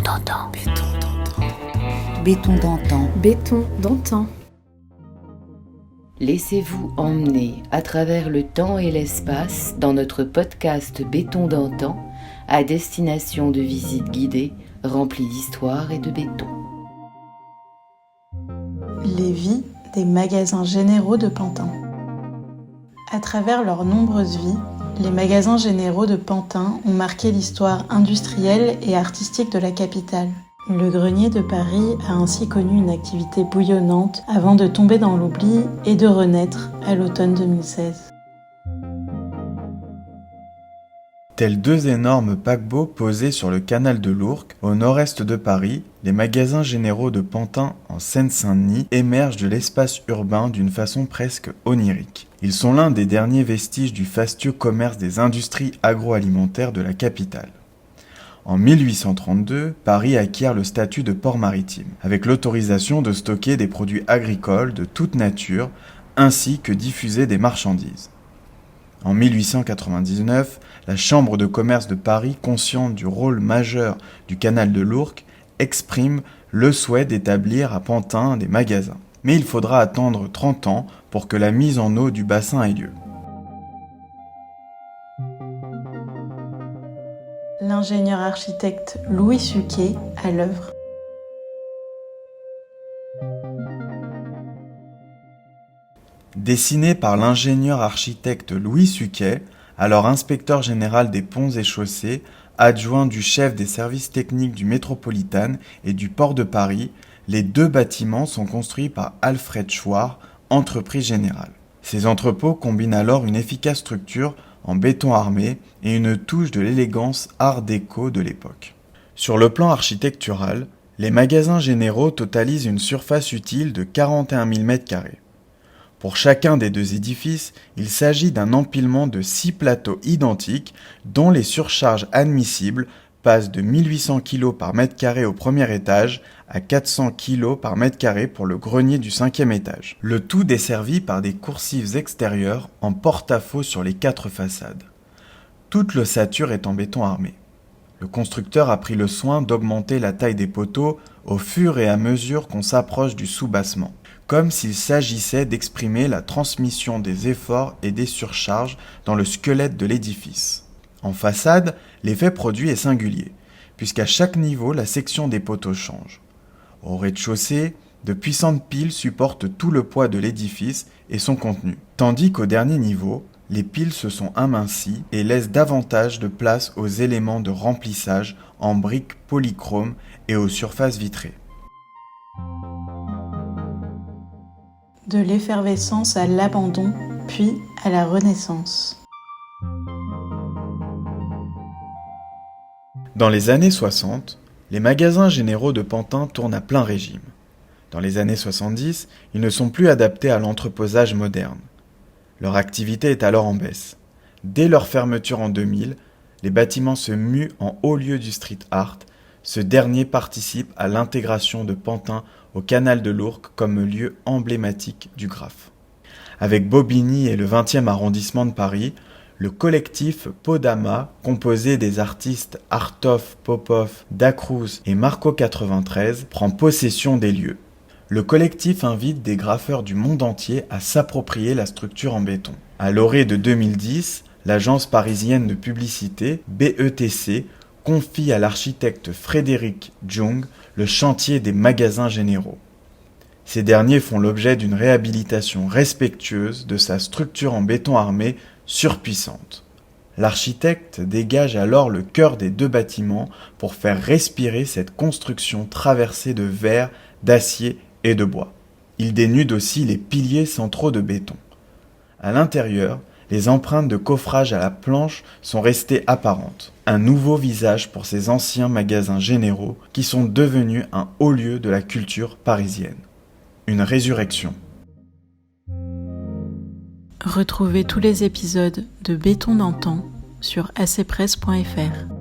d'antan. Béton d'antan. Béton d'antan. Laissez-vous emmener à travers le temps et l'espace dans notre podcast Béton d'antan à destination de visites guidées remplies d'histoire et de béton. Les vies des magasins généraux de Pantin. À travers leurs nombreuses vies, les magasins généraux de Pantin ont marqué l'histoire industrielle et artistique de la capitale. Le grenier de Paris a ainsi connu une activité bouillonnante avant de tomber dans l'oubli et de renaître à l'automne 2016. Tels deux énormes paquebots posés sur le canal de l'Ourcq, au nord-est de Paris, les magasins généraux de Pantin en Seine-Saint-Denis émergent de l'espace urbain d'une façon presque onirique. Ils sont l'un des derniers vestiges du fastueux commerce des industries agroalimentaires de la capitale. En 1832, Paris acquiert le statut de port maritime, avec l'autorisation de stocker des produits agricoles de toute nature, ainsi que diffuser des marchandises. En 1899, la Chambre de commerce de Paris, consciente du rôle majeur du canal de l'Ourcq, exprime le souhait d'établir à Pantin des magasins. Mais il faudra attendre 30 ans pour que la mise en eau du bassin ait lieu. L'ingénieur architecte Louis Suquet à l'œuvre. Dessiné par l'ingénieur architecte Louis Suquet, alors inspecteur général des ponts et chaussées, adjoint du chef des services techniques du Métropolitain et du port de Paris, les deux bâtiments sont construits par Alfred Chouard, entreprise générale. Ces entrepôts combinent alors une efficace structure en béton armé et une touche de l'élégance art déco de l'époque. Sur le plan architectural, les magasins généraux totalisent une surface utile de 41 000 m². Pour chacun des deux édifices, il s'agit d'un empilement de 6 plateaux identiques dont les surcharges admissibles passent de 1800 kg par mètre carré au premier étage à 400 kg par mètre carré pour le grenier du 5e étage. Le tout desservi par des coursives extérieures en porte-à-faux sur les 4 façades. Toute l'ossature est en béton armé. Le constructeur a pris le soin d'augmenter la taille des poteaux au fur et à mesure qu'on s'approche du soubassement, comme s'il s'agissait d'exprimer la transmission des efforts et des surcharges dans le squelette de l'édifice. En façade, l'effet produit est singulier, puisqu'à chaque niveau, la section des poteaux change. Au rez-de-chaussée, de puissantes piles supportent tout le poids de l'édifice et son contenu, tandis qu'au dernier niveau, les piles se sont amincies et laissent davantage de place aux éléments de remplissage en briques polychromes et aux surfaces vitrées. De l'effervescence à l'abandon, puis à la renaissance. Dans les années 60, les magasins généraux de Pantin tournent à plein régime. Dans les années 70, ils ne sont plus adaptés à l'entreposage moderne. Leur activité est alors en baisse. Dès leur fermeture en 2000, les bâtiments se muent en haut lieu du street art. Ce dernier participe à l'intégration de Pantin au canal de l'Ourcq comme lieu emblématique du Graff. Avec Bobigny et le 20e arrondissement de Paris, le collectif Podama, composé des artistes Artov, Popov, Dacruz et Marco 93, prend possession des lieux. Le collectif invite des graffeurs du monde entier à s'approprier la structure en béton. À l'orée de 2010, l'agence parisienne de publicité, BETC, confie à l'architecte Frédéric Jung le chantier des magasins généraux. Ces derniers font l'objet d'une réhabilitation respectueuse de sa structure en béton armé surpuissante. L'architecte dégage alors le cœur des deux bâtiments pour faire respirer cette construction traversée de verre, d'acier et de bois. Il dénude aussi les piliers centraux de béton. À l'intérieur, les empreintes de coffrage à la planche sont restées apparentes. Un nouveau visage pour ces anciens magasins généraux qui sont devenus un haut lieu de la culture parisienne. Une résurrection. Retrouvez tous les épisodes de Béton d'antan sur acpresse.fr.